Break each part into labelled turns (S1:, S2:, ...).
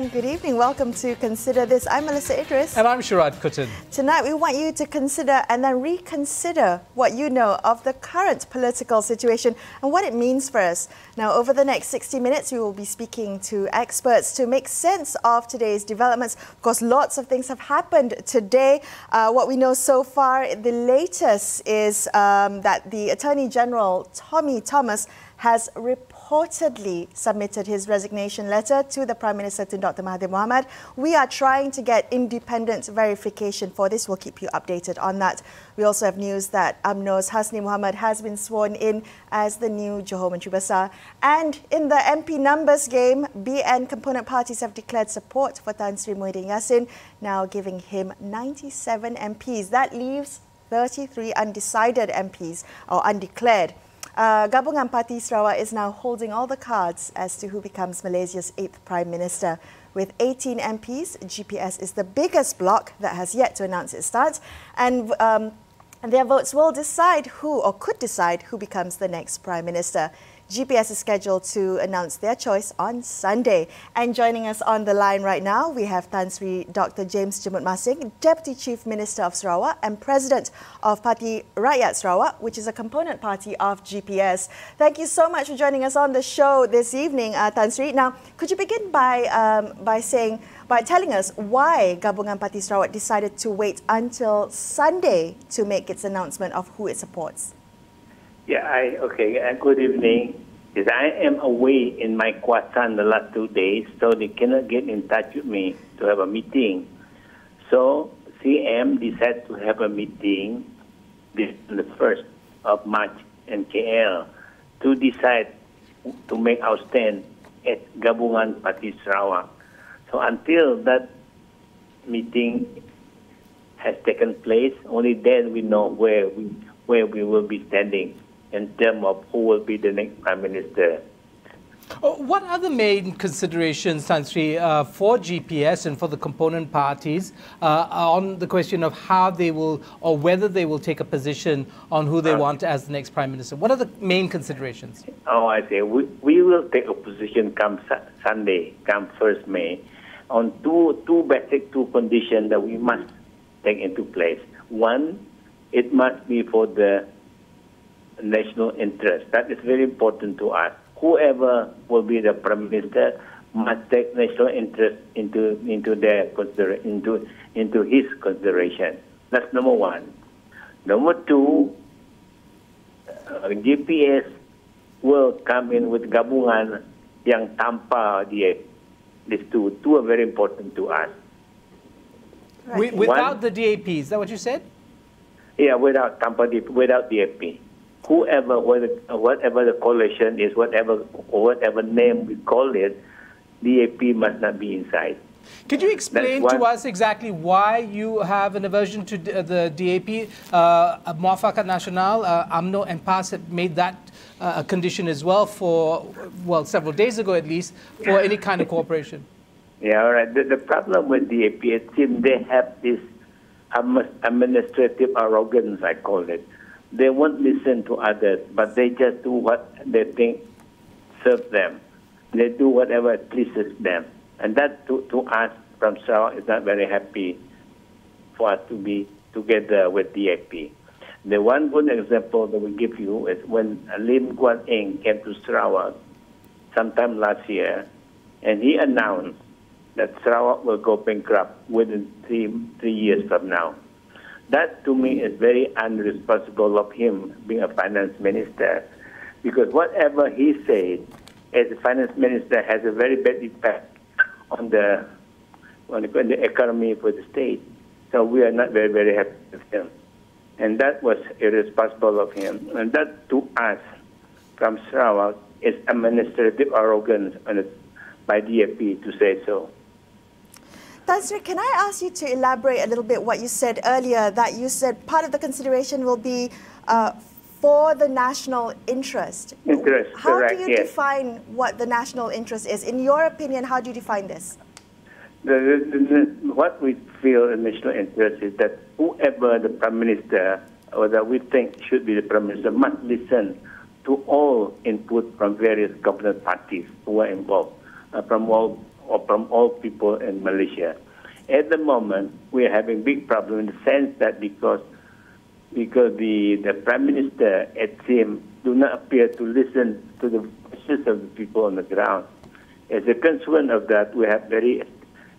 S1: and good evening. Welcome to Consider This. I'm Melissa Idris.
S2: And I'm Sharad Kuttan.
S1: Tonight we want you to consider and then reconsider what you know of the current political situation and what it means for us. Now, over the next 60 minutes, we will be speaking to experts to make sense of today's developments. Of course, lots of things have happened today. What we know so far, the latest is that the Attorney General, Tommy Thomas, has reportedly submitted his resignation letter to the Prime Minister, to Dr. Mahathir Mohamad. We are trying to get independent verification for this. We'll keep you updated on that. We also have news that UMNO's Hasni Mohamad has been sworn in as the new Johor Menteri Besar. And in the MP numbers game, BN component parties have declared support for Tan Sri Muhyiddin Yassin, now giving him 97 MPs. That leaves 33 undecided MPs, or undeclared. Gabungan Parti Sarawak is now holding all the cards as to who becomes Malaysia's 8th Prime Minister. With 18 MPs, GPS is the biggest bloc that has yet to announce its stance, and their votes will decide who, or could decide, who becomes the next Prime Minister. GPS is scheduled to announce their choice on Sunday. And joining us on the line right now, we have Tan Sri Dr. James Jemut Masing, Deputy Chief Minister of Sarawak and President of Parti Rakyat Sarawak, which is a component party of GPS. Thank you so much for joining us on the show this evening, Tan Sri. Now, could you begin by telling us why Gabungan Parti Sarawak decided to wait until Sunday to make its announcement of who it supports?
S3: Yeah, good evening. Yes, I am away in my Kuasan the last 2 days, so they cannot get in touch with me to have a meeting. So CM decided to have a meeting on the 1st of March in KL to decide to make our stand at Gabungan Parti Sarawak. So until that meeting has taken place, only then we know where we will be standing in terms of who will be the next Prime Minister.
S2: What are the main considerations, Tan Sri, for GPS and for the component parties on the question of how they will, or whether they will take a position on who they want as the next Prime Minister? What are the main considerations?
S3: I see. We will take a position come Sunday, come 1st May, on two basic conditions that we must take into place. One, it must be for the national interest. That is very important to us. Whoever will be the Prime Minister must take national interest into his consideration. That's number one. Number two, GPS will come in with gabungan yang tanpa dia. These two are very important to us.
S2: Right. Without the DAP, is that what you said?
S3: Yeah, without DAP. Whoever, whatever the coalition is, whatever name we call it, DAP must not be inside.
S2: Could you explain to us exactly why you have an aversion to the DAP? Post-Pakatan Malaysia, UMNO and PAS have made that a condition as well for, well, several days ago at least, for any kind of cooperation.
S3: Yeah, all right. The problem with DAP, it seems they have this administrative arrogance, I call it. They won't listen to others, but they just do what they think serves them. They do whatever pleases them. And that, to us from Sarawak, is not very happy for us to be together with DAP. The one good example that we give you is when Lim Guan Eng came to Sarawak sometime last year, and he announced that Sarawak will go bankrupt within three years from now. That, to me, is very unresponsible of him being a finance minister, because whatever he said as a finance minister has a very bad impact on the economy for the state. So we are not very, very happy with him. And that was irresponsible of him. And that, to us, from Sarawak, is administrative arrogance by DAP to say so.
S1: Tan Sri, can I ask you to elaborate a little bit what you said earlier, that you said part of the consideration will be for the national interest. How do you define what the national interest is? In your opinion, how do you define this?
S3: What we feel the national interest is that whoever the Prime Minister or that we think should be the Prime Minister must listen to all input from various government parties who are involved, from all or from all people in Malaysia. At the moment, we are having big problem in the sense that because the Prime Minister, it seems, do not appear to listen to the voices of the people on the ground. As a consequence of that, we have very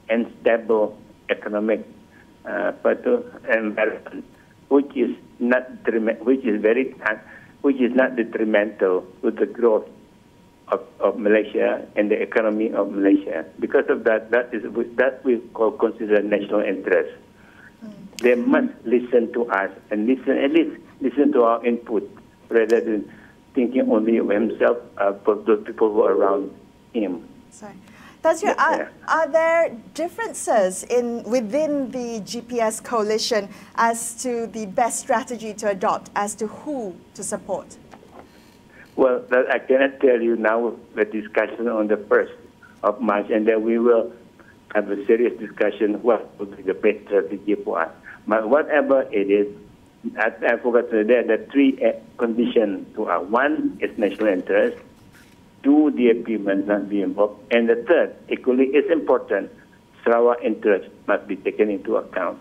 S3: unstable economic environment, which is not detrimental to the growth of Malaysia and the economy of Malaysia. Because of that, that we consider national interest. They must listen to us and at least listen to our input rather than thinking only of himself for those people who are around him.
S1: Sorry. Are there differences within the GPS coalition as to the best strategy to adopt, as to who to support?
S3: Well, I cannot tell you now the discussion on the 1st of March, and then we will have a serious discussion what would be the best strategy for us. But whatever it is, I forgot to say there are three conditions to us. One is national interest. Two, DAP must not be involved. And the third, equally is important, Sarawak interest must be taken into account.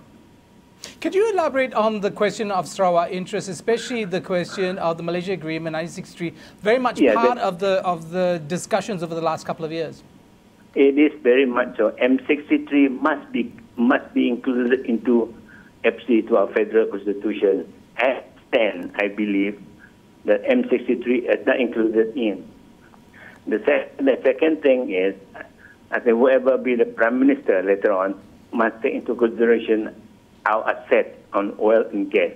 S2: Could you elaborate on the question of Sarawak interest, especially the question of the Malaysia Agreement 1963, very much part of the discussions over the last couple of years?
S3: It is very much so. M63 must be included into FC, to our federal constitution. As 10, I believe, that M63 is not included in. The second thing is, I think whoever be the Prime Minister later on must take into consideration our asset on oil and gas.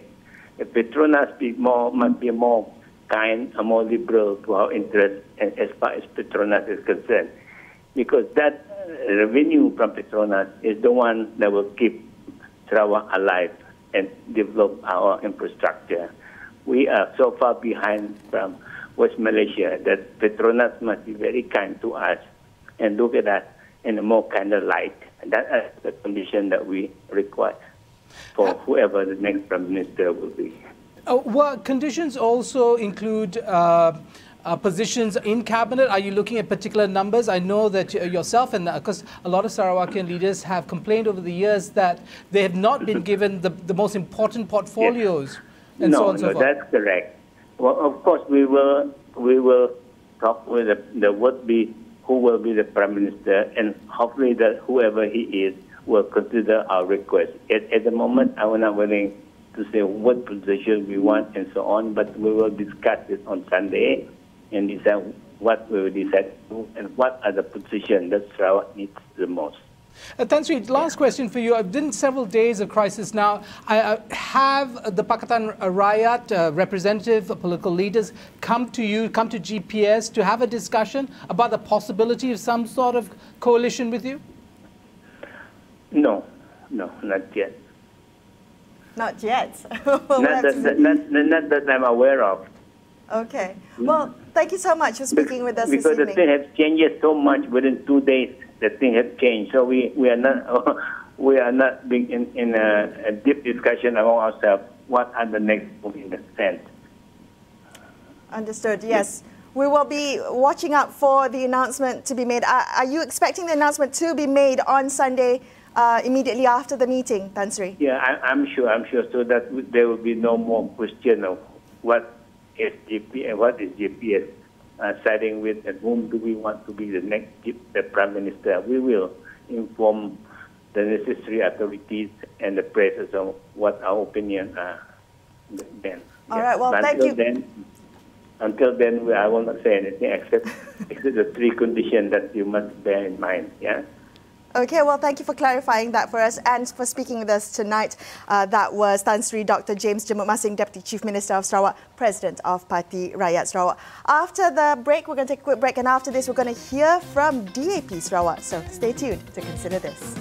S3: If Petronas must be more kind and more liberal to our interests as far as Petronas is concerned. Because that revenue from Petronas is the one that will keep Sarawak alive and develop our infrastructure. We are so far behind from West Malaysia that Petronas must be very kind to us and look at us in a more kind of light. And that is the condition that we require for whoever the next Prime Minister will be.
S2: Well, conditions also include positions in cabinet. Are you looking at particular numbers? I know that yourself and because a lot of Sarawakian leaders have complained over the years that they have not been given the most important portfolios.
S3: Yes.
S2: And so on and so forth.
S3: That's correct. Well, of course, we will talk with who will be the Prime Minister, and hopefully that whoever he is will consider our request. At the moment, I am not willing to say what position we want and so on, but we will discuss it on Sunday and decide what we will decide to do and what are the positions that Sarawak needs the most.
S2: Tan Sri, last question for you. Within several days of crisis now, have the Pakatan Rakyat representative, political leaders come to you, come to GPS to have a discussion about the possibility of some sort of coalition with you?
S3: No, not yet.
S1: Not yet.
S3: Not that I'm aware of.
S1: Okay. Well, thank you so much for speaking with us this
S3: evening. Because the thing has changed so much within 2 days. The thing has changed, so we are not being in a deep discussion among ourselves. What are the next moves in the sense?
S1: Understood. Yes, we will be watching out for the announcement to be made. Are you expecting the announcement to be made on Sunday, immediately after the meeting, Tan Sri?
S3: Yeah, I'm sure, so that there will be no more question of what is GPS, what is GPS siding with, and whom do we want to be the next Prime Minister. We will inform the necessary authorities and the press of what our opinion are then.
S1: All right, well, thank you.
S3: Until then, I will not say anything except the three conditions that you must bear in mind. Yeah.
S1: Okay, well, thank you for clarifying that for us and for speaking with us tonight. That was Tan Sri Dr. James Jemut Masing, Deputy Chief Minister of Sarawak, President of Parti Rakyat Sarawak. After the break, we're going to take a quick break, and after this, we're going to hear from DAP Sarawak. So stay tuned to consider this.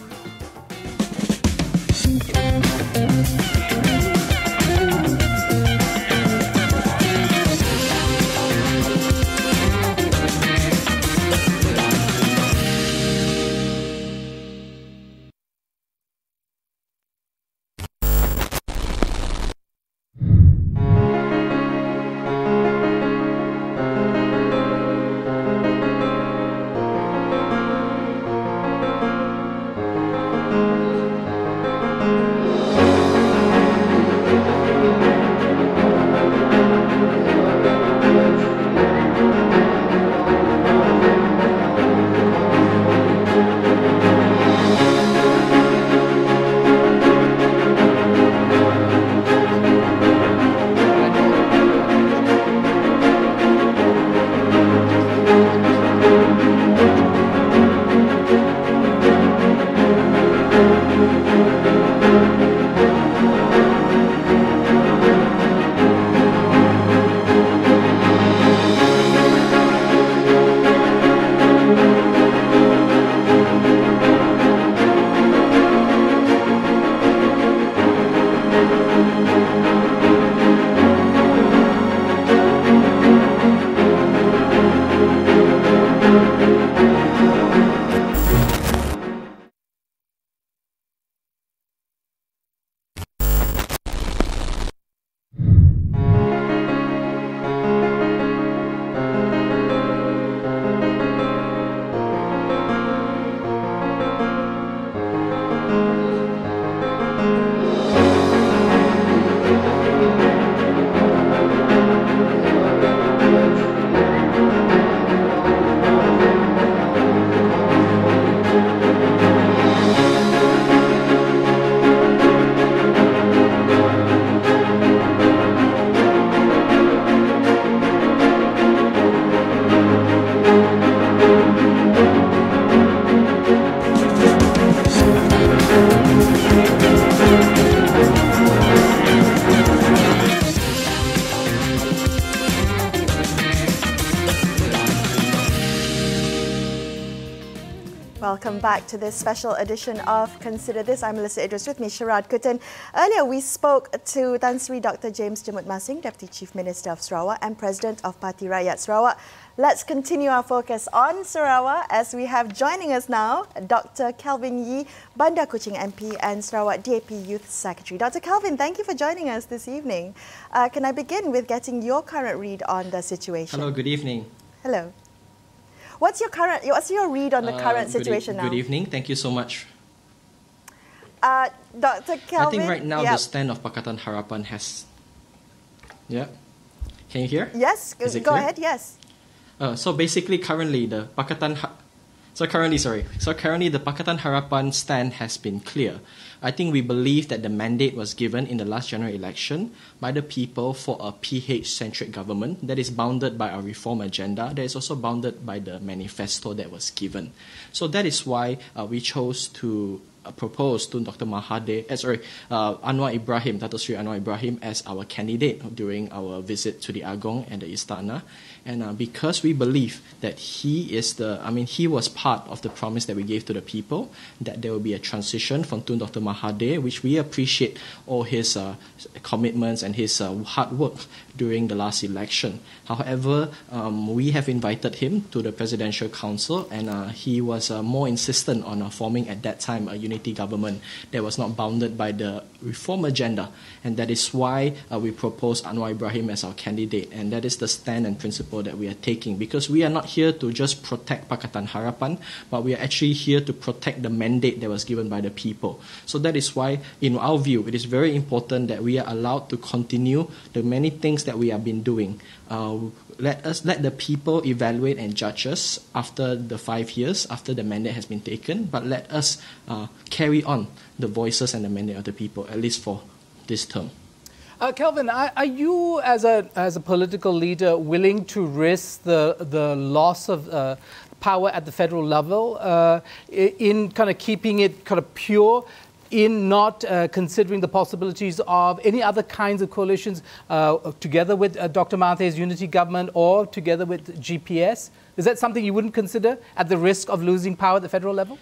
S1: Welcome back to this special edition of Consider This. I'm Melissa Idris, with me Sharad Kutan. Earlier we spoke to Tan Sri Dr. James Jemut Masing, Deputy Chief Minister of Sarawak and President of Parti Rakyat Sarawak. Let's continue our focus on Sarawak as we have joining us now Dr. Kelvin Yee, Bandar Kuching MP and Sarawak DAP Youth Secretary. Dr. Kelvin, thank you for joining us this evening. Can I begin with getting your current read on the situation?
S4: Hello, good evening.
S1: Hello. What's your read on the current situation now?
S4: Good evening. Thank you so much.
S1: Dr. Kelvin?
S4: I think right now the stand of Pakatan Harapan has... Yeah? Can you hear?
S1: Yes, go ahead, yes.
S4: So basically currently the Pakatan... currently the Pakatan Harapan stand has been clear. I think we believe that the mandate was given in the last general election by the people for a PH-centric government that is bounded by our reform agenda, that is also bounded by the manifesto that was given. So that is why we chose to propose to Dr. Anwar Ibrahim, Dato' Sri Anwar Ibrahim, as our candidate during our visit to the Agong and the Istana. And because we believe that he was part of the promise that we gave to the people, that there will be a transition from Tun Dr. Mahathir, which we appreciate all his commitments and his hard work during the last election. However, we have invited him to the Presidential Council, and he was more insistent on forming at that time a unity government that was not bounded by the reform agenda. And that is why we proposed Anwar Ibrahim as our candidate. And that is the stand and principle that we are taking, because we are not here to just protect Pakatan Harapan, but we are actually here to protect the mandate that was given by the people. So that is why, in our view, it is very important that we are allowed to continue the many things that we have been doing. Let the people evaluate and judge us after the 5 years, after the mandate has been taken, but let us carry on the voices and the mandate of the people, at least for this term.
S2: Kelvin, are you, as a political leader, willing to risk the loss of power at the federal level in kind of keeping it kind of pure, in not considering the possibilities of any other kinds of coalitions together with Dr. Mahathir's unity government or together with GPS? Is that something you wouldn't consider at the risk of losing power at the federal level?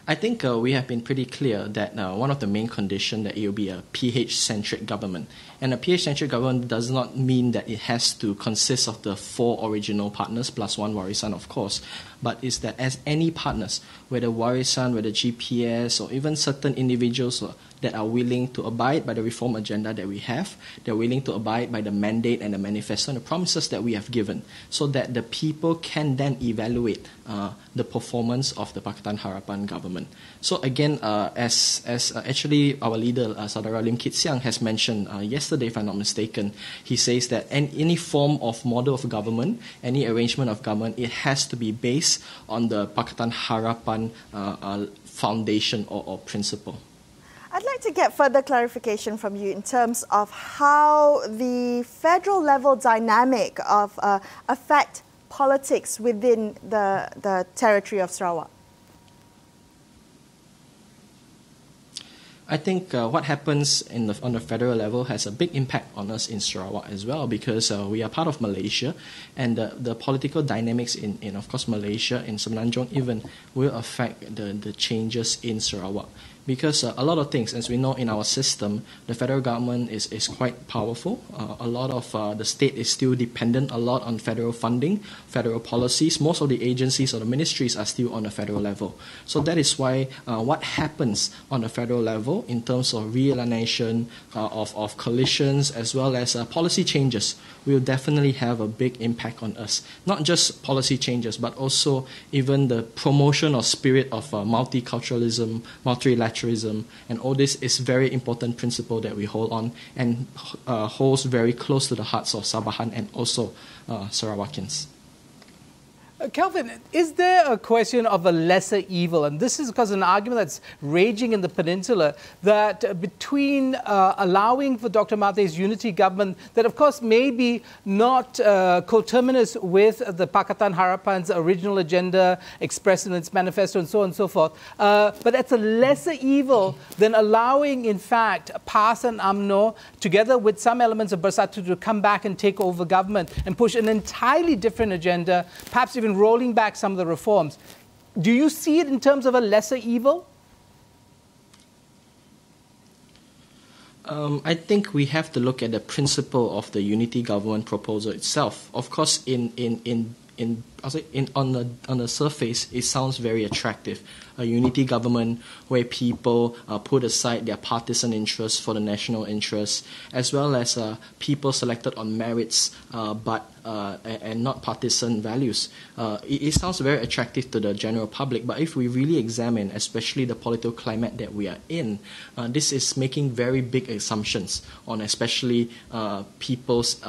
S4: I think we have been pretty clear that one of the main conditions that it will be a PH-centric government. And a PH-centric government does not mean that it has to consist of the 4 original partners plus 1 Warisan, of course, but is that as any partners, whether Warisan, whether GPS, or even certain individuals that are willing to abide by the reform agenda that we have, they're willing to abide by the mandate and the manifesto and the promises that we have given, so that the people can then evaluate the performance of the Pakatan Harapan government. So again, as actually our leader, Saudara Lim Kit Siang, has mentioned yesterday, if I'm not mistaken, he says that any form of model of government, any arrangement of government, it has to be based on the Pakatan Harapan foundation or principle.
S1: I'd like to get further clarification from you in terms of how the federal level dynamic of affect politics within the territory of Sarawak.
S4: I think what happens on the federal level has a big impact on us in Sarawak as well, because we are part of Malaysia, and the political dynamics in of course Malaysia, in Semenanjung even, will affect the changes in Sarawak. because a lot of things, as we know in our system, the federal government is quite powerful. A lot of the state is still dependent a lot on federal funding, federal policies. Most of the agencies or the ministries are still on the federal level. So that is why what happens on the federal level in terms of realignation of coalitions as well as policy changes will definitely have a big impact on us. Not just policy changes, but also even the promotion or spirit of multiculturalism, multilateralism, and all this is very important principle that we hold on and holds very close to the hearts of Sabahan and also Sarawakians.
S2: Kelvin, is there a question of a lesser evil? And this is because of an argument that's raging in the peninsula that between allowing for Dr. Mahathir's unity government, that of course may be not coterminous with the Pakatan Harapan's original agenda expressed in its manifesto and so on and so forth, but that's a lesser evil than allowing, in fact, PAS and UMNO, together with some elements of Bersatu, to come back and take over government and push an entirely different agenda, perhaps even rolling back some of the reforms. Do you see it in terms of a lesser evil?
S4: I think we have to look at the principle of the unity government proposal itself. Of course, on the surface, it sounds very attractive. A unity government where people put aside their partisan interests for the national interests, as well as people selected on merits, and not partisan values. It sounds very attractive to the general public, but if we really examine, especially the political climate that we are in, this is making very big assumptions on especially people's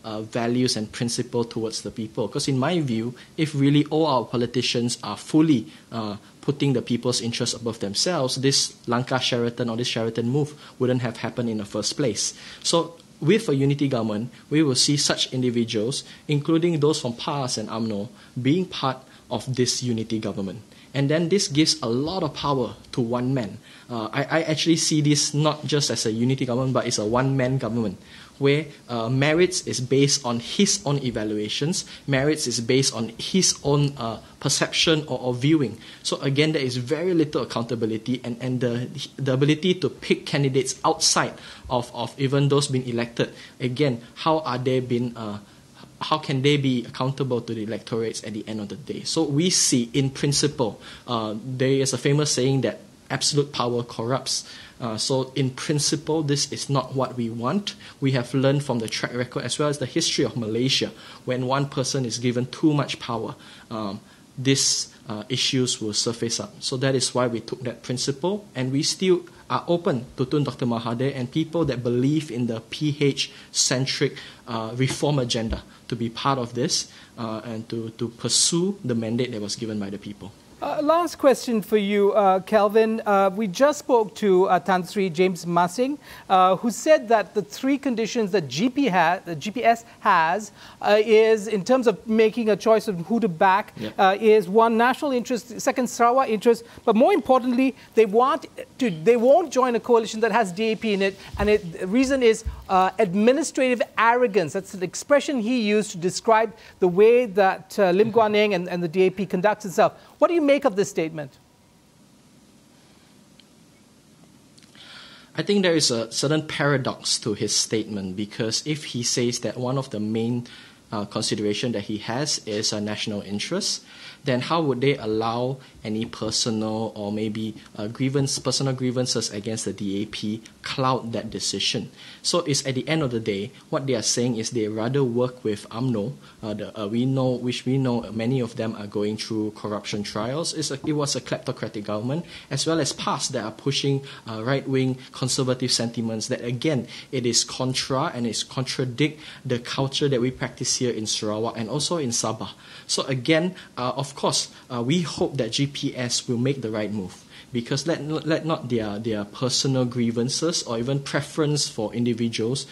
S4: values and principle towards the people. Because in my view, if really all our politicians are fully putting the people's interests above themselves, this Langkah Sheraton or this Sheraton move wouldn't have happened in the first place. So with a unity government, we will see such individuals, including those from PAS and UMNO, being part of this unity government. And then this gives a lot of power to one man. I actually see this not just as a unity government, but it's a one-man government, where merits is based on his own evaluations, merits is based on his own perception or viewing. So again, there is very little accountability and the ability to pick candidates outside of even those being elected. Again, how can they be accountable to the electorates at the end of the day? So we see, in principle, there is a famous saying that absolute power corrupts. So in principle, this is not what we want. We have learned from the track record as well as the history of Malaysia. When one person is given too much power, these issues will surface up. So that is why we took that principle, and we still are open to Tun Dr. Mahathir and people that believe in the PH-centric reform agenda to be part of this and to pursue the mandate that was given by the people.
S2: Last question for you, Kelvin. We just spoke to Tan Sri James Masing, who said that the three conditions that GPS has is, in terms of making a choice of who to back, is one, national interest, second, Sarawak interest, but more importantly, they won't join a coalition that has DAP in it, and the reason is administrative arrogance. That's an expression he used to describe the way that Lim Guan Eng and the DAP conducts itself. What do you make of this statement?
S4: I think there is a certain paradox to his statement, because if he says that one of the main consideration that he has is a national interest, then how would they allow any personal or maybe personal grievances against the DAP cloud that decision? So it's at the end of the day, what they are saying is they rather work with UMNO, we know many of them are going through corruption trials. It was a kleptocratic government, as well as PAS that are pushing right-wing conservative sentiments that, again, it is contra and it's contradict the culture that we practice here in Sarawak and also in Sabah. So again, of course, we hope that GPS will make the right move, because let not their personal grievances or even preference for individuals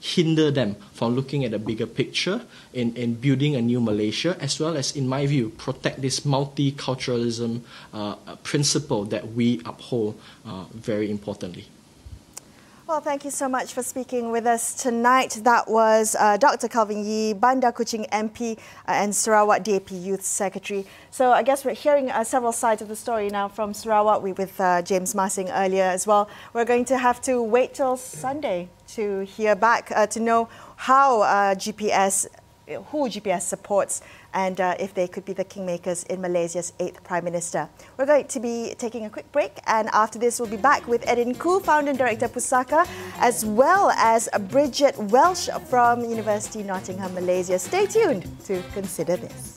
S4: hinder them from looking at the bigger picture in building a new Malaysia, as well as, in my view, protect this multiculturalism principle that we uphold very importantly.
S1: Well, thank you so much for speaking with us tonight. That was Dr. Kelvin Yee, Bandar Kuching MP and Sarawak DAP Youth Secretary. So I guess we're hearing several sides of the story now from Sarawak. We with James Marsing earlier as well. We're going to have to wait till Sunday to hear back to know how who GPS supports and if they could be the kingmakers in Malaysia's 8th Prime Minister. We're going to be taking a quick break, and after this we'll be back with Edin Khoo, Founder and Director Pusaka, as well as Bridget Welsh from University Nottingham, Malaysia. Stay tuned to Consider This.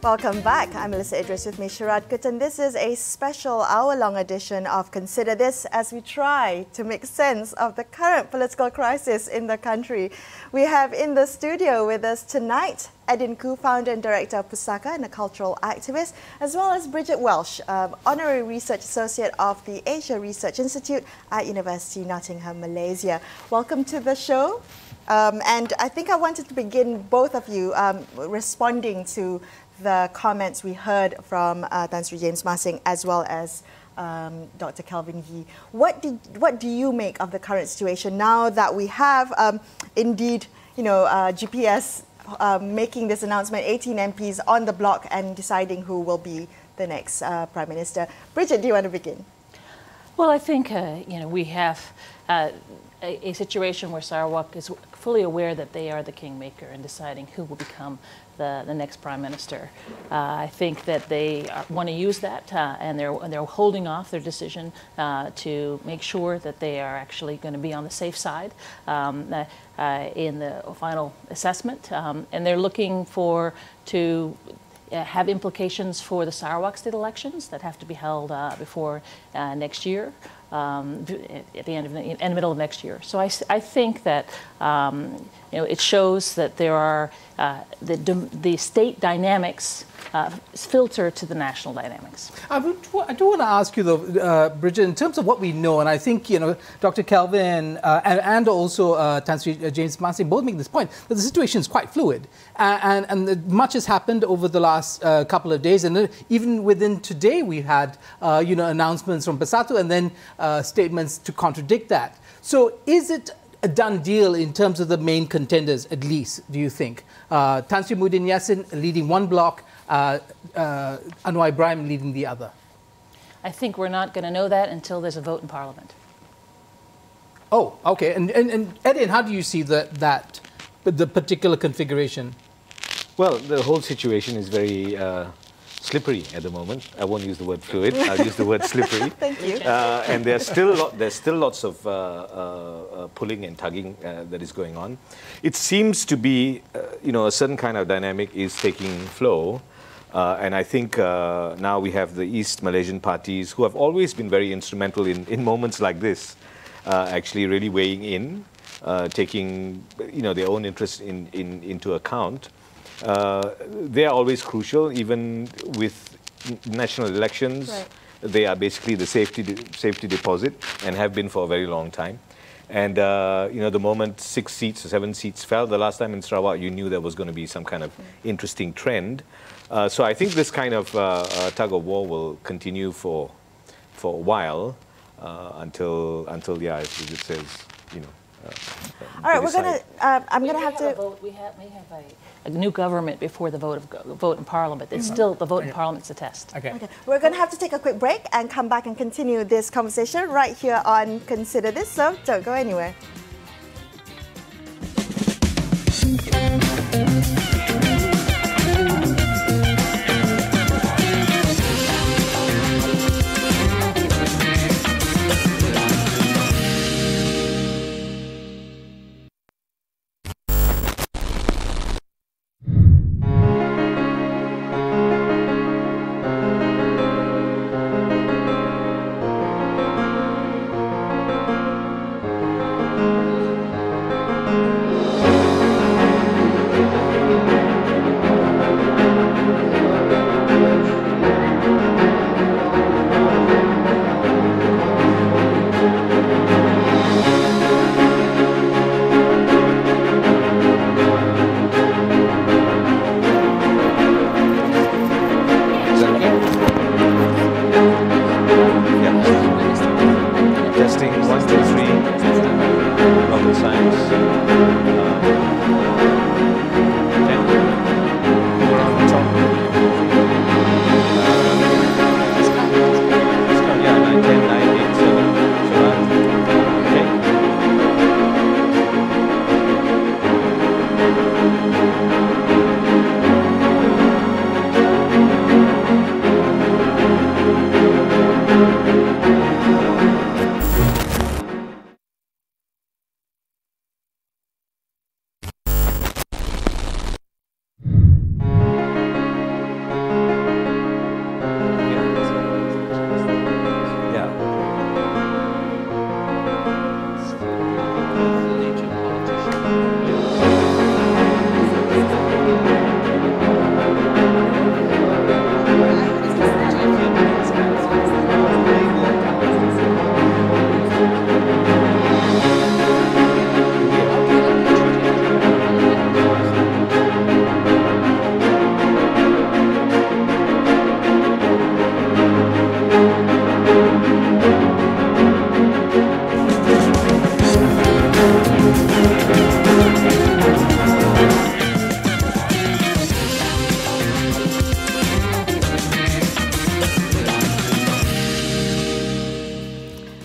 S1: Welcome back. I'm Melissa Idris with me, Sharad Kutan. This is a special hour-long edition of Consider This as we try to make sense of the current political crisis in the country. We have in the studio with us tonight Edin Khoo, Founder and Director of Pusaka and a cultural activist, as well as Bridget Welsh, Honorary Research Associate of the Asia Research Institute at University Nottingham, Malaysia. Welcome to the show. And I think I wanted to begin, both of you, responding to the comments we heard from Tan Sri James Marsing as well as Dr. Kelvin Yee. What do you make of the current situation now that we have indeed, GPS making this announcement, 18 MPs on the block and deciding who will be the next Prime Minister? Bridget, do you want to begin?
S5: Well, I think we have a situation where Sarawak is fully aware that they are the kingmaker in deciding who will become the next Prime Minister. I think that they want to use that and they're holding off their decision to make sure that they are actually going to be on the safe side in the final assessment. And they're looking to have implications for the Sarawak state elections that have to be held before next year, at the middle of next year. So I think that it shows that there are the state dynamics filter to the national dynamics.
S2: I do want to ask you though, Bridget, in terms of what we know, and I think Dr. Kelvin and also Tan Sri James Marsing both make this point that the situation is quite fluid, and much has happened over the last couple of days, and even within today we had announcements from Bersatu and then statements to contradict that. So is it a done deal in terms of the main contenders, at least, do you think? Tan Sri Muhyiddin Yassin leading one block, Anwar Ibrahim leading the other.
S5: I think we're not going to know that until there's a vote in Parliament.
S2: Oh, okay. And Edin, how do you see the particular configuration?
S6: Well, the whole situation is very slippery at the moment. I won't use the word fluid. I'll use the word slippery.
S1: Thank you.
S6: And there's still lots of pulling and tugging that is going on. It seems to be, a certain kind of dynamic is taking flow. And I think now we have the East Malaysian parties who have always been very instrumental in moments like this, actually really weighing in, taking their own interests into account. They are always crucial, even with national elections.
S1: Right.
S6: They are basically the safety deposit and have been for a very long time. And the moment 6 seats or 7 seats fell the last time in Sarawak, you knew there was going to be some kind of interesting trend. So I think this kind of tug of war will continue for a while until yeah, as it says,
S1: all right, I'm gonna have to.
S5: We may have a new government before the vote in Parliament. It's still the vote in Parliament's a test.
S1: Okay. We're going to have to take a quick break and come back and continue this conversation right here on Consider This, so don't go anywhere.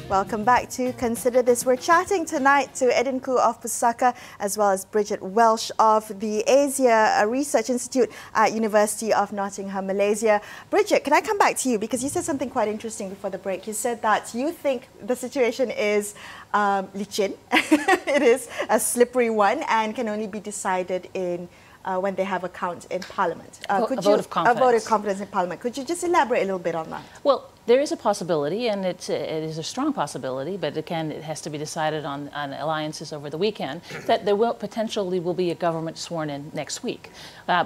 S1: Welcome back to Consider This. We're chatting tonight to Edin Khoo of Pusaka as well as Bridget Welsh of the Asia Research Institute at University of Nottingham, Malaysia. Bridget, can I come back to you because you said something quite interesting before the break. You said that you think the situation is licin. It is a slippery one and can only be decided in when they have a count in Parliament.
S5: A vote of confidence.
S1: A vote of confidence in Parliament. Could you just elaborate a little bit on that?
S5: Well, there is a possibility, and it is a strong possibility, but again, it has to be decided on alliances over the weekend, that there will potentially be a government sworn in next week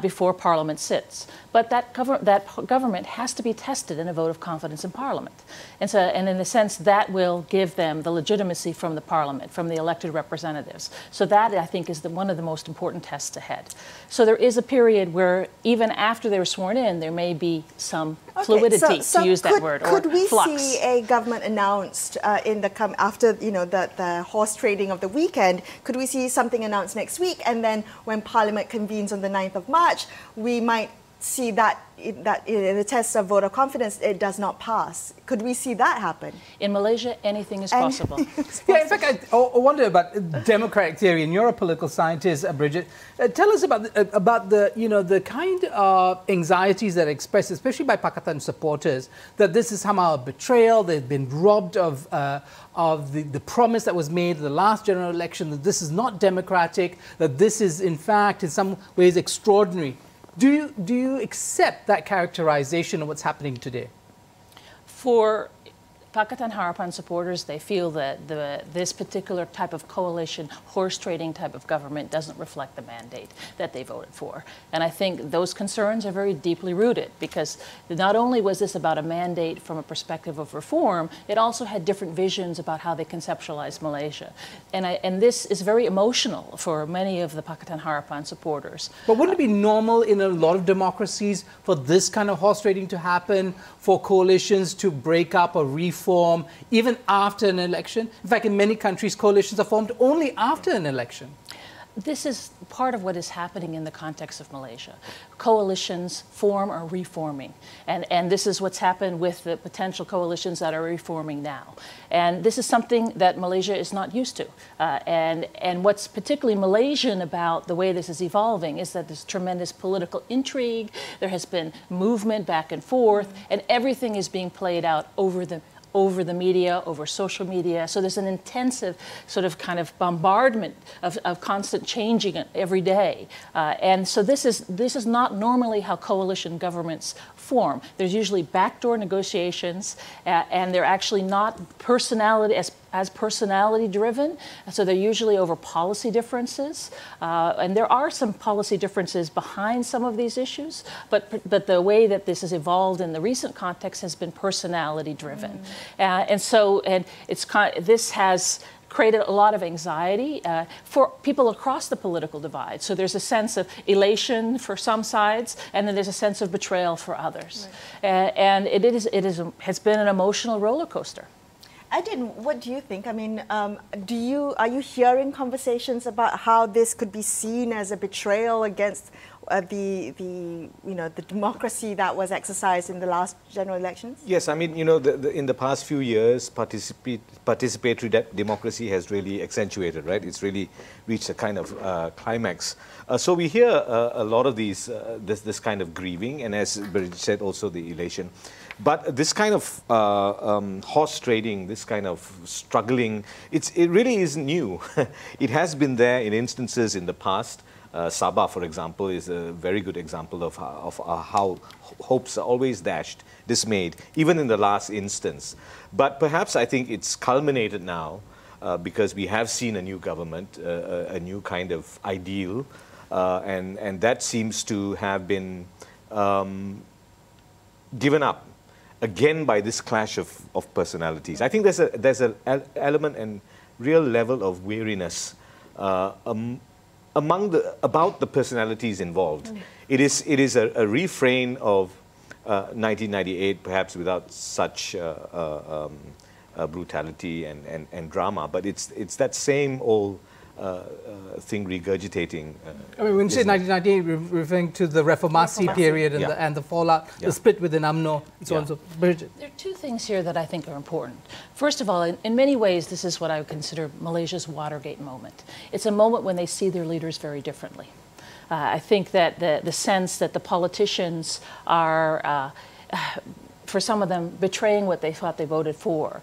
S5: before Parliament sits. But that government has to be tested in a vote of confidence in Parliament. And in a sense, that will give them the legitimacy from the Parliament, from the elected representatives. So that, I think, is one of the most important tests ahead. So there is a period where, even after they're sworn in, there may be some fluidity, to use that word,
S1: could we
S5: flux.
S1: see a government announced after the horse trading of the weekend? Could we see something announced next week, and then when Parliament convenes on the 9th of March, we might see that in the test of vote of confidence, it does not pass? Could we see that happen?
S5: In Malaysia, anything is possible.
S2: Yeah, in fact, I wonder about democratic theory, and you're a political scientist, Bridget. Tell us about the kind of anxieties that are expressed, especially by Pakatan supporters, that this is somehow a betrayal. They've been robbed of the promise that was made in the last general election, that this is not democratic, that this is, in fact, in some ways extraordinary. Do you accept that characterization of what's happening today?
S5: For Pakatan Harapan supporters, they feel that this particular type of coalition, horse trading type of government doesn't reflect the mandate that they voted for. And I think those concerns are very deeply rooted, because not only was this about a mandate from a perspective of reform, it also had different visions about how they conceptualized Malaysia. And this is very emotional for many of the Pakatan Harapan supporters.
S2: But wouldn't it be normal in a lot of democracies for this kind of horse trading to happen, for coalitions to break up or reform even after an election? In fact, in many countries, coalitions are formed only after an election.
S5: This is part of what is happening in the context of Malaysia. Coalitions form or reforming. And this is what's happened with the potential coalitions that are reforming now. And this is something that Malaysia is not used to. And what's particularly Malaysian about the way this is evolving is that there's tremendous political intrigue. There has been movement back and forth, and everything is being played out over the media, over social media. So there's an intensive sort of kind of bombardment of constant changing every day. And so this is not normally how coalition governments form. There's usually backdoor negotiations, and they're actually not as personality driven. So they're usually over policy differences. And there are some policy differences behind some of these issues, but the way that this has evolved in the recent context has been personality driven. This has created a lot of anxiety for people across the political divide. So there's a sense of elation for some sides, and then there's a sense of betrayal for others. Right. And has been an emotional roller coaster.
S1: Edin, what do you think? I mean, are you hearing conversations about how this could be seen as a betrayal against the democracy that was exercised in the last general elections?
S6: Yes, I mean, in the past few years, participatory democracy has really accentuated, right? It's really reached a kind of climax. So we hear a lot of this kind of grieving, and as Bridget said, also the elation. But this kind of horse trading, this kind of struggling, it really isn't new. It has been there in instances in the past. Sabah, for example, is a very good example of how hopes are always dashed, dismayed, even in the last instance. But perhaps I think it's culminated now because we have seen a new government, a new kind of ideal, and that seems to have been given up again by this clash of personalities. I think there's an element and real level of weariness about the personalities involved. It is a refrain of 1998, perhaps without such brutality and drama, but it's that same old thing regurgitating.
S2: I mean, when you say 1998, you're referring to the Reformasi period and the fallout, the split within UMNO, and so on. So, Bridget.
S5: There are two things here that I think are important. First of all, in many ways, this is what I would consider Malaysia's Watergate moment. It's a moment when they see their leaders very differently. I think that the sense that the politicians are for some of them, betraying what they thought they voted for,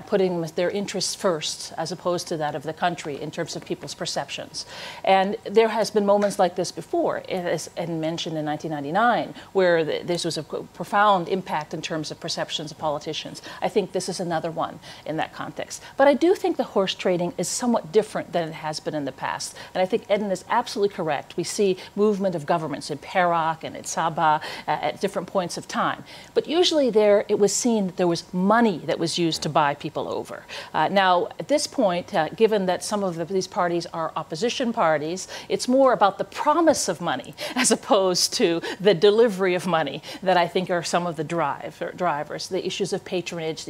S5: putting their interests first as opposed to that of the country in terms of people's perceptions. And there has been moments like this before, as mentioned in 1999, where this was a profound impact in terms of perceptions of politicians. I think this is another one in that context. But I do think the horse trading is somewhat different than it has been in the past. And I think Edin is absolutely correct. We see movement of governments in Perak and in Sabah at different points of time. But usually there it was seen that there was money that was used to buy people over. Now, at this point, given that some of these parties are opposition parties, it's more about the promise of money as opposed to the delivery of money that I think are some of the drivers. The issues of patronage,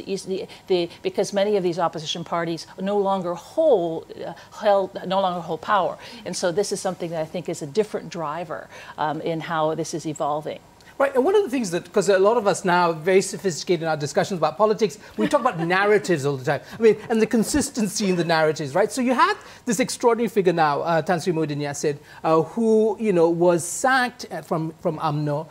S5: because many of these opposition parties no longer hold power, and so this is something that I think is a different driver in how this is evolving.
S2: Right, and one of the things that, because a lot of us now are very sophisticated in our discussions about politics, we talk about narratives all the time. I mean, and the consistency in the narratives, right? So you had this extraordinary figure now, Tan Sri Muhyiddin Yassin, who, you know, was sacked from UMNO,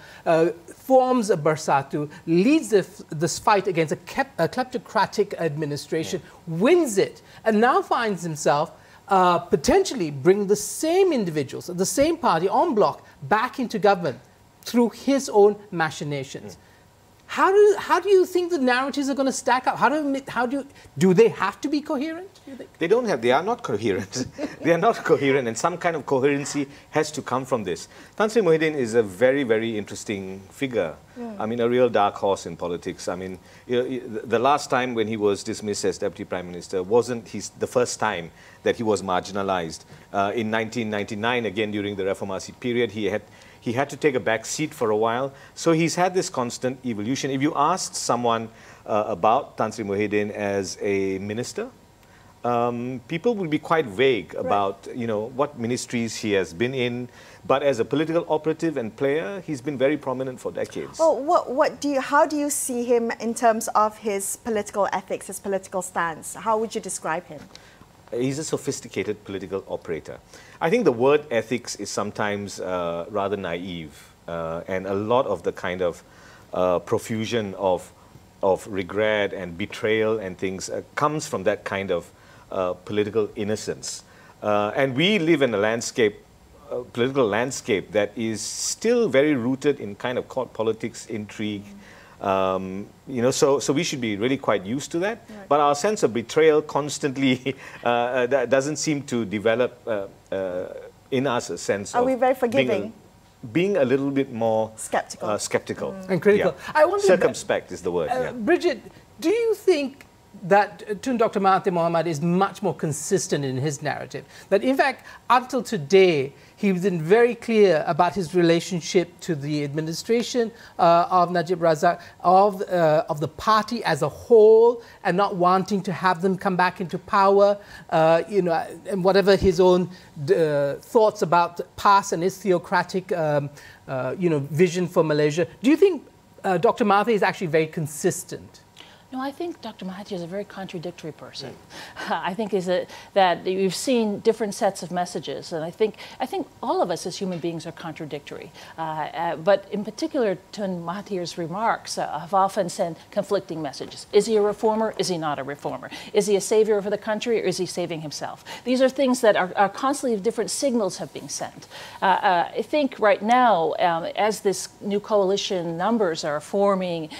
S2: forms a Bersatu, leads this fight against a kleptocratic administration, wins it, and now finds himself potentially bringing the same individuals, the same party en bloc back into government through his own machinations. How do you think the narratives are going to stack up? Do they have to be coherent, do you think?
S6: They are not coherent. They are not coherent, and some kind of coherency has to come from this. Tan Sri Muhyiddin is a very, very interesting figure. Yeah. I mean, a real dark horse in politics. I mean, the last time when he was dismissed as Deputy Prime Minister wasn't the first time that he was marginalized. In 1999, again during the Reformasi period, he had to take a back seat for a while. So he's had this constant evolution. If you asked someone about Tan Sri Muhyiddin as a minister, people will be quite vague about, you know, what ministries he has been in. But as a political operative and player, he's been very prominent for decades.
S1: Well, how do you see him in terms of his political ethics, his political stance? How would you describe him?
S6: He's a sophisticated political operator. I think the word ethics is sometimes rather naive, and a lot of the kind of profusion of regret and betrayal and things comes from that kind of political innocence. And we live in a landscape, political landscape that is still very rooted in kind of court politics, intrigue. You know, so we should be really quite used to that. Right. But our sense of betrayal constantly that doesn't seem to develop in us a sense of...
S1: Are we very forgiving?
S6: Being a little bit more...
S1: Skeptical.
S6: Skeptical.
S2: And critical.
S6: Yeah. Circumspect is the word.
S2: Bridget, do you think that Tun Dr. Mahathir Mohamad is much more consistent in his narrative? That in fact, until today, he's been very clear about his relationship to the administration of Najib Razak, of the party as a whole, and not wanting to have them come back into power, you know, and whatever his own thoughts about the past and his theocratic, you know, vision for Malaysia. Do you think Dr. Mahathir is actually very consistent?
S5: No, I think Dr. Mahathir is a very contradictory person. I think that you've seen different sets of messages, and I think all of us as human beings are contradictory. But in particular, Tun Mahathir's remarks have often sent conflicting messages. Is he a reformer? Is he not a reformer? Is he a savior for the country, or is he saving himself? These are things that are constantly different signals have been sent. I think right now, as this new coalition numbers are forming,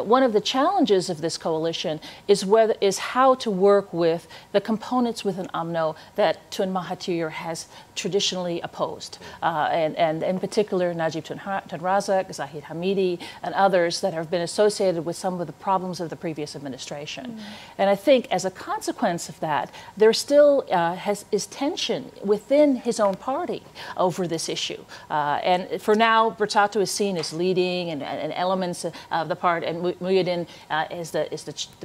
S5: one of the challenges of this coalition is how to work with the components within UMNO that Tun Mahathir has traditionally opposed, and in particular Najib Tun Razak, Zahid Hamidi, and others that have been associated with some of the problems of the previous administration. And I think as a consequence of that, there still is tension within his own party over this issue. And for now, Bersatu is seen as leading and elements of the party, and Muhyiddin is the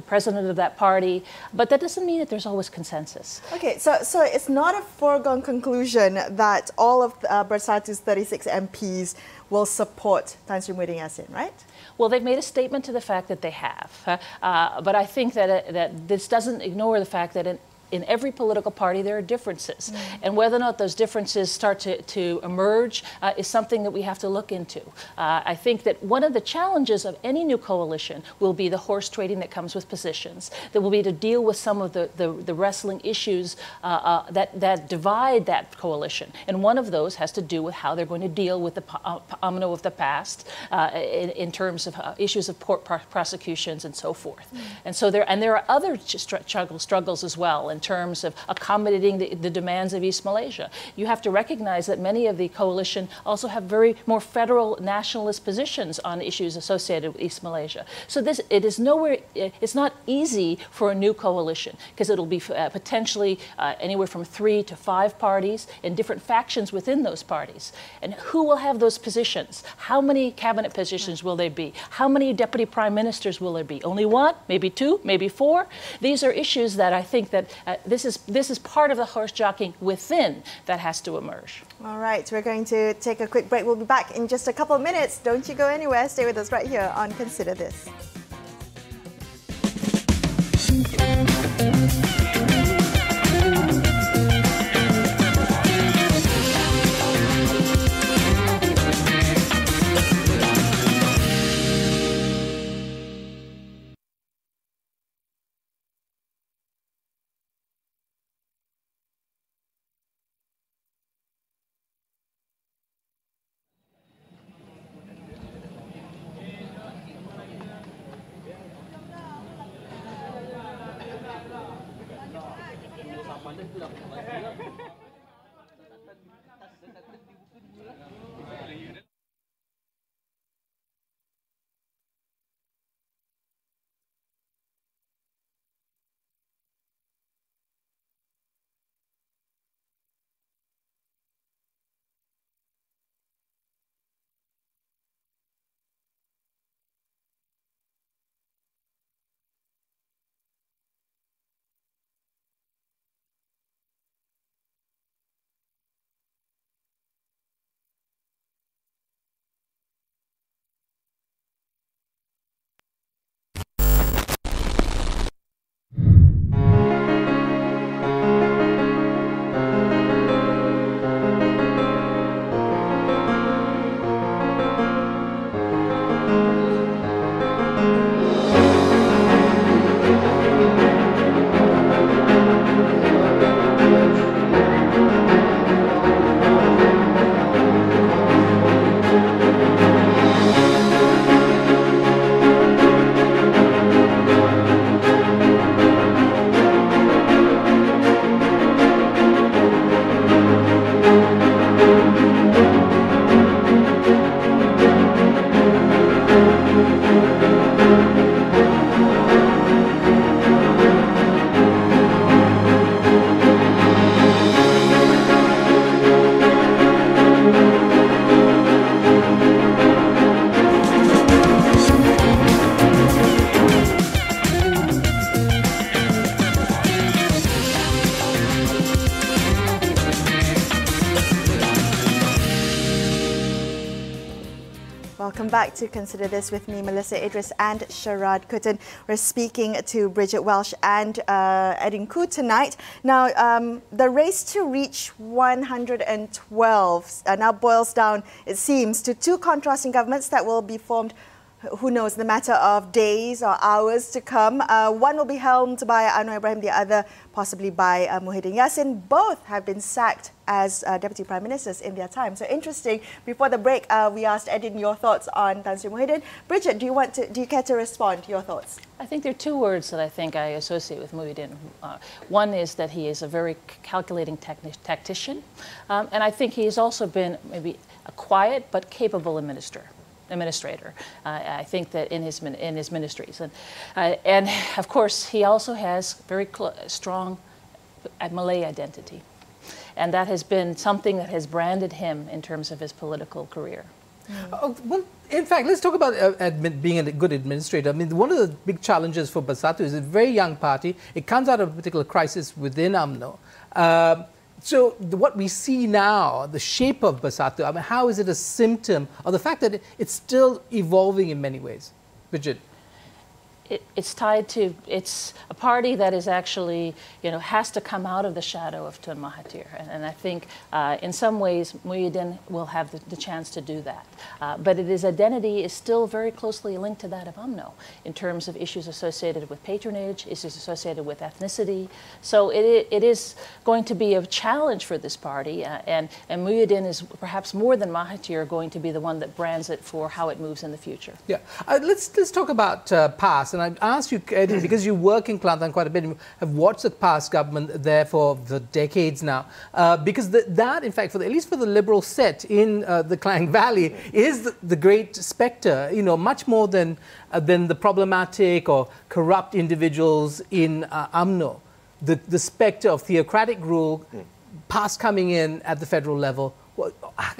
S5: president of that party, but that doesn't mean that there's always consensus.
S1: Okay, so it's not a foregone conclusion that all of Bersatu's 36 MPs will support Tan Sri Muhyiddin Yassin, right?
S5: Well, they've made a statement to the fact that they have, but I think that this doesn't ignore the fact that in every political party there are differences. And whether or not those differences start to emerge is something that we have to look into. I think that one of the challenges of any new coalition will be the horse trading that comes with positions. That will be to deal with some of the wrestling issues that divide that coalition. And one of those has to do with how they're going to deal with the UMNO of the past in terms of issues of court prosecutions and so forth. And so there are other struggles as well. And terms of accommodating the demands of East Malaysia. You have to recognize that many of the coalition also have very more federal nationalist positions on issues associated with East Malaysia. So it's not easy for a new coalition, because it'll be potentially anywhere from 3 to 5 parties and different factions within those parties. And who will have those positions? How many cabinet positions will there be? How many deputy prime ministers will there be? Only 1, maybe 2, maybe 4? These are issues that I think that this is part of the horse jockeying within that has to emerge.
S1: All right, we're going to take a quick break. We'll be back in just a couple of minutes. Don't you go anywhere. Stay with us right here on Consider This. Welcome back to Consider This with me, Melissa Idris and Sharad Kuttan. We're speaking to Bridget Welsh and Edin Khoo tonight. Now, the race to reach 112 now boils down, it seems, to 2 contrasting governments that will be formed, who knows, in the matter of days or hours to come. One will be helmed by Anwar Ibrahim, the other possibly by Muhyiddin Yassin. Both have been sacked as Deputy Prime Ministers in their time. So interesting. Before the break, we asked Edin your thoughts on Tan Sri Muhyiddin. Bridget, do you care to respond? Your thoughts?
S5: I think there are 2 words that I think I associate with Muhyiddin. One is that he is a very calculating tactician, and I think he has also been maybe a quiet but capable administrator. I think that in his ministries, and of course he also has very strong Malay identity, and that has been something that has branded him in terms of his political career.
S2: Well, in fact, let's talk about being a good administrator. I mean, one of the big challenges for Bersatu is a very young party. It comes out of a particular crisis within UMNO. So what we see now, the shape of Bersatu, I mean, how is it a symptom of the fact that it's still evolving in many ways? Bridget?
S5: It's tied to, it's a party that is actually, has to come out of the shadow of Tun Mahathir. And I think in some ways Muhyiddin will have the chance to do that. But his identity is still very closely linked to that of UMNO in terms of issues associated with patronage, issues associated with ethnicity. So it is going to be a challenge for this party. And Muhyiddin is perhaps more than Mahathir going to be the one that brands it for how it moves in the future.
S2: Yeah. Let's talk about PAS. And and I asked you, Eddie, because you work in Kelantan quite a bit and have watched the past government there for decades now, because that, in fact, at least for the Liberal set in the Klang Valley, is the great spectre, you know, much more than the problematic or corrupt individuals in UMNO. The spectre of theocratic rule, PAS coming in at the federal level.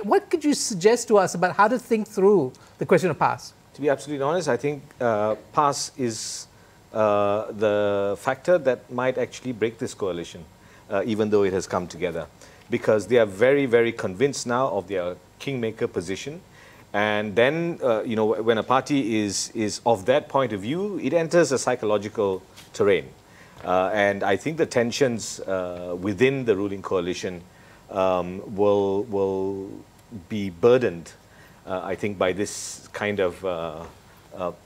S2: What could you suggest to us about how to think through the question of PAS?
S6: To be absolutely honest, I think PAS is the factor that might actually break this coalition, even though it has come together. Because they are very, very convinced now of their kingmaker position. And then, you know, when a party is of that point of view, it enters a psychological terrain. And I think the tensions within the ruling coalition will be burdened, I think, by this kind of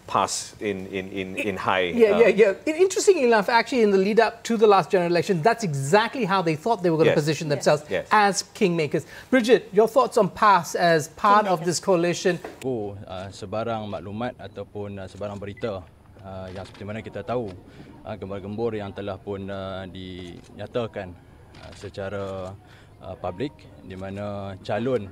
S6: pass in high.
S2: Yeah. Interestingly enough, actually, in the lead up to the last general election, that's exactly how they thought they were going to position themselves as kingmakers. Bridget, your thoughts on PAS as part of this coalition?
S7: Sebarang maklumat ataupun sebarang berita yang seperti mana kita tahu, gembar-gembor yang telah pun dinyatakan secara publik, di mana calon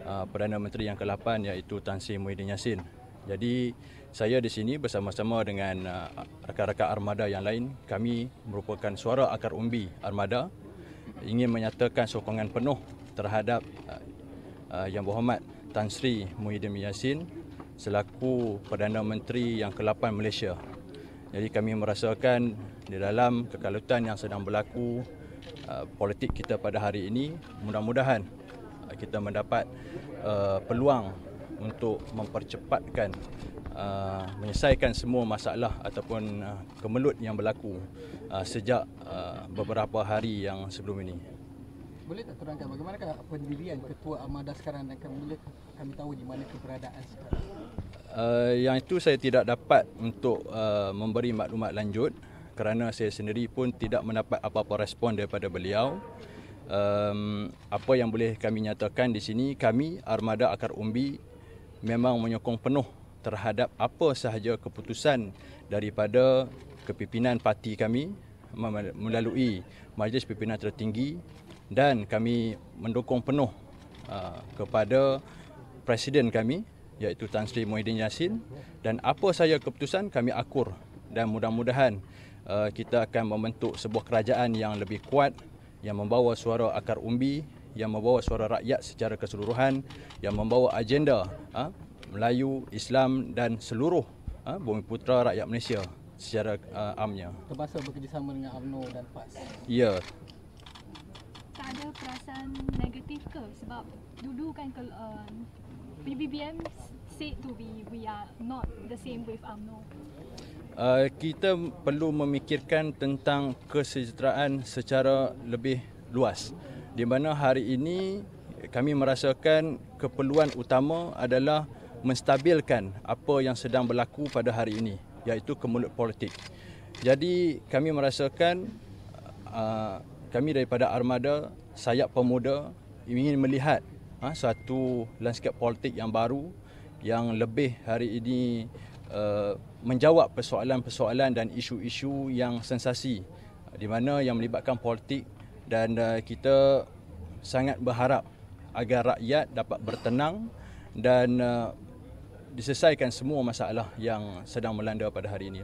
S7: Perdana Menteri yang ke-8 iaitu Tan Sri Muhyiddin Yassin. Jadi saya di sini bersama-sama dengan rakan-rakan armada yang lain, kami merupakan suara akar umbi armada, ingin menyatakan sokongan penuh terhadap Yang Berhormat Tan Sri Muhyiddin Yassin selaku Perdana Menteri yang ke-8 Malaysia. Jadi kami merasakan di dalam kekalutan yang sedang berlaku politik kita pada hari ini, mudah-mudahan kita mendapat peluang untuk mempercepatkan menyelesaikan semua masalah ataupun kemelut yang berlaku sejak beberapa hari yang sebelum ini.
S8: Boleh tak terangkan bagaimanakah pendirian Ketua Armada sekarang dan boleh kami tahu di mana keberadaan sekarang?
S7: Yang itu saya tidak dapat untuk memberi maklumat lanjut kerana saya sendiri pun tidak mendapat apa-apa respon daripada beliau. Apa yang boleh kami nyatakan di sini, kami Armada Akar Umbi memang menyokong penuh terhadap apa sahaja keputusan daripada kepimpinan parti kami melalui Majlis Pimpinan Tertinggi, dan kami mendukung penuh kepada Presiden kami iaitu Tan Sri Muhyiddin Yassin, dan apa sahaja keputusan kami akur, dan mudah-mudahan kita akan membentuk sebuah kerajaan yang lebih kuat, yang membawa suara akar umbi, yang membawa suara rakyat secara keseluruhan, yang membawa agenda Melayu, Islam dan seluruh Bumiputera rakyat Malaysia secara amnya.
S8: Termasuk bekerjasama dengan UMNO dan PAS.
S7: Ya.
S9: Tak ada perasaan negatif ke? Sebab dulu kan PBBM said to be we are not the same with UMNO.
S7: Kita perlu memikirkan tentang kesejahteraan secara lebih luas, di mana hari ini kami merasakan keperluan utama adalah menstabilkan apa yang sedang berlaku pada hari ini, iaitu kemelut politik. Jadi kami merasakan kami daripada Armada Sayap Pemuda ingin melihat satu lanskap politik yang baru, yang lebih hari ini menjawab persoalan-persoalan dan isu-isu yang sensasi di mana yang melibatkan politik, dan kita sangat berharap agar rakyat dapat bertenang dan diselesaikan semua masalah yang sedang melanda pada hari ini.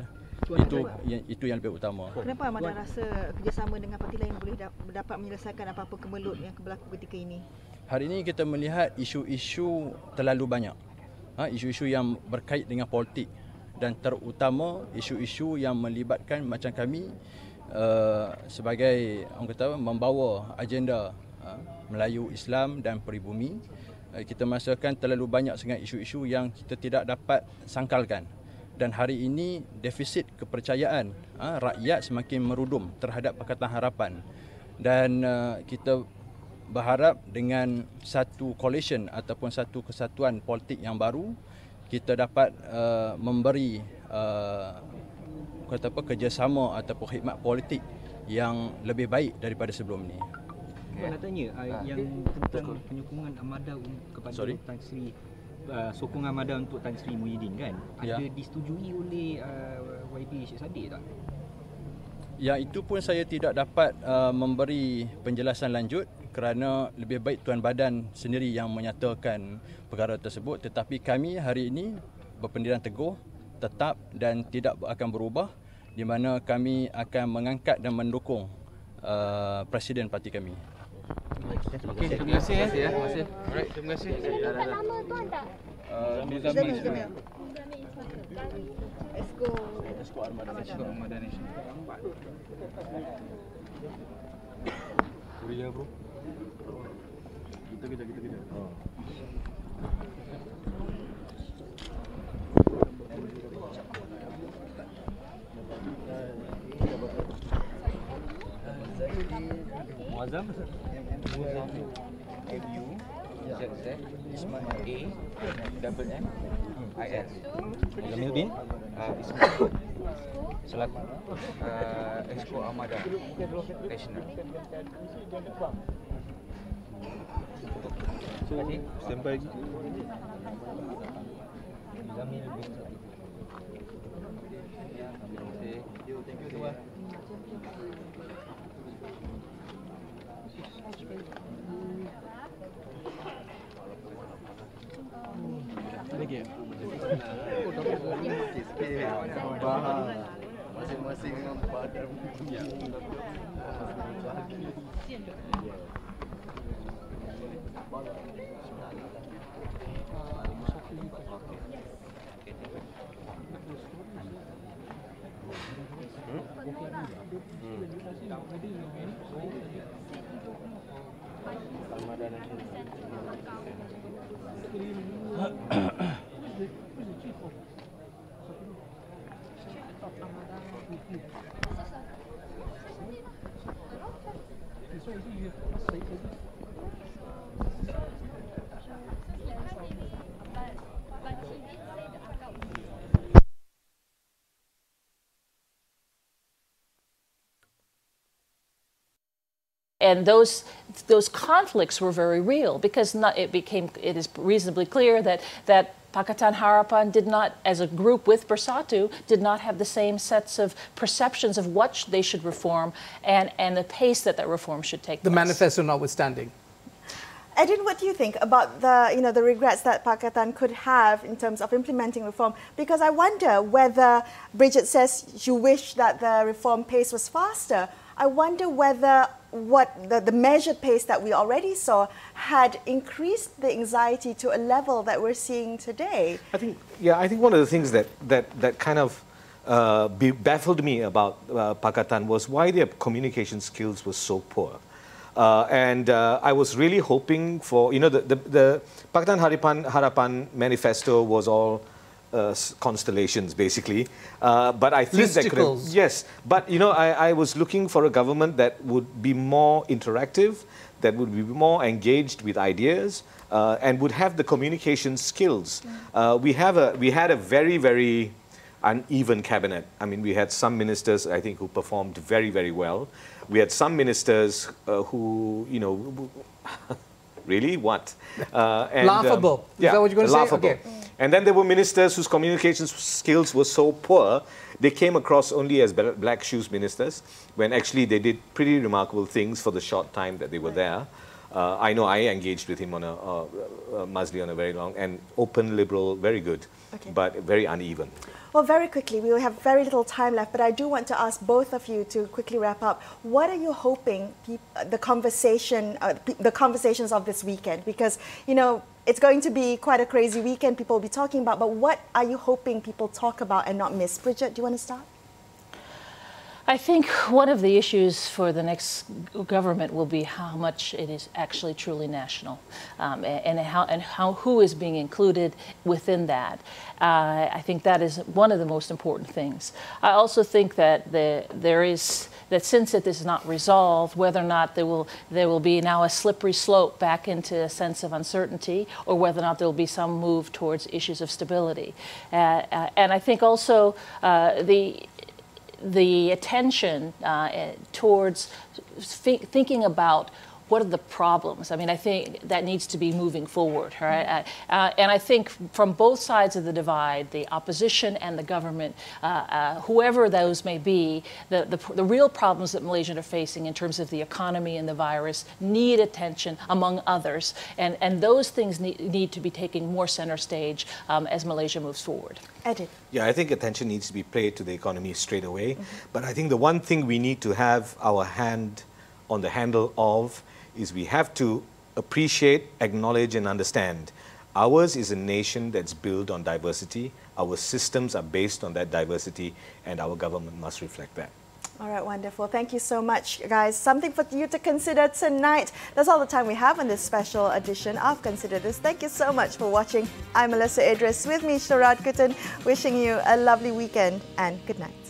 S7: Itu yang lebih utama.
S10: Kenapa Armada rasa kerjasama dengan parti lain boleh dapat menyelesaikan apa-apa kemelut yang berlaku ketika ini?
S7: Hari ini kita melihat isu-isu terlalu banyak. Isu-isu yang berkait dengan politik, dan terutama isu-isu yang melibatkan macam kami sebagai orang kata membawa agenda Melayu, Islam dan peribumi. Kita merasakan terlalu banyak sangat isu-isu yang kita tidak dapat sangkalkan, dan hari ini defisit kepercayaan rakyat semakin merudum terhadap Pakatan Harapan, dan kita berharap dengan satu coalition ataupun satu kesatuan politik yang baru, kita dapat memberi kerjasama ataupun khidmat politik yang lebih baik daripada sebelum ini.
S8: Nak tanya yang tentang penyokongan Armada kepada Tan Sri
S11: sokongan Amada untuk Tan Sri Muhyiddin kan, ada disetujui oleh YB Syed Saddiq tak?
S7: Yang itu pun saya tidak dapat memberi penjelasan lanjut kerana lebih baik Tuan Badan sendiri yang menyatakan perkara tersebut, tetapi kami hari ini berpendirian teguh, tetap dan tidak akan berubah, di mana kami akan mengangkat dan mendukung Presiden parti kami.
S11: Okey, terima kasih ya. Terima kasih. Alright, terima kasih.
S9: Dapat nama tuan tak?
S10: Jamil. Esko
S11: Armada Nasional.
S6: Kuria bro. Kita. Oh.
S11: Muazzam MU ZZ Ismail A double M IS Jamil bin Ismail selaku Exco Armada Nasional. Tadi
S6: Sampai lagi.
S11: Jamil bin Thank you tuan. Lagi ya?
S8: Masing-masing dengan badan.
S5: And those conflicts were very real because it is reasonably clear that Pakatan Harapan did not, as a group with Bersatu, did not have the same sets of perceptions of what they should reform and the pace that reform should take place.
S2: The manifesto notwithstanding.
S1: Edwin, what do you think about the regrets that Pakatan could have in terms of implementing reform? Because I wonder whether Bridget says you wish that the reform pace was faster. I wonder whether the measured pace that we already saw had increased the anxiety to a level that we're seeing today.
S6: I think one of the things that kind of baffled me about Pakatan was why their communication skills were so poor. And I was really hoping for, the Pakatan Harapan manifesto was all constellations, basically. But I think that could have, yes. But I was looking for a government that would be more interactive, that would be more engaged with ideas, and would have the communication skills. We had a very, very uneven cabinet. I mean, we had some ministers, I think, who performed very, very well. We had some ministers who, really what?
S2: Laughable. Is that what you're going to say? Okay.
S6: And then there were ministers whose communication skills were so poor, they came across only as black shoes ministers, when actually they did pretty remarkable things for the short time that they were there. I know I engaged with him on Mazli on a very long and open, liberal, very good, but very uneven.
S1: Well, very quickly, we have very little time left, but I do want to ask both of you to quickly wrap up. What are you hoping the conversations of this weekend? Because, it's going to be quite a crazy weekend people will be talking about, but what are you hoping people talk about and not miss? Bridget, do you want to start?
S5: I think one of the issues for the next government will be how much it is actually truly national, and who is being included within that. I think that is one of the most important things. I also think that since it is not resolved, whether or not there will be now a slippery slope back into a sense of uncertainty, or whether or not there will be some move towards issues of stability. And I think also the attention towards thinking about what are the problems? I mean, I think that needs to be moving forward, right? And I think from both sides of the divide, the opposition and the government, whoever those may be, the real problems that Malaysians are facing in terms of the economy and the virus need attention, among others. And those things need to be taking more center stage as Malaysia moves forward.
S1: Edith.
S6: Yeah, I think attention needs to be paid to the economy straight away. But I think the one thing we need to have our hand on the handle of is we have to appreciate, acknowledge and understand. Ours is a nation that's built on diversity. Our systems are based on that diversity and our government must reflect that.
S1: All right, wonderful. Thank you so much, guys. Something for you to consider tonight. That's all the time we have on this special edition of Consider This. Thank you so much for watching. I'm Melissa Idris, with me Sharad Kutun, wishing you a lovely weekend and good night.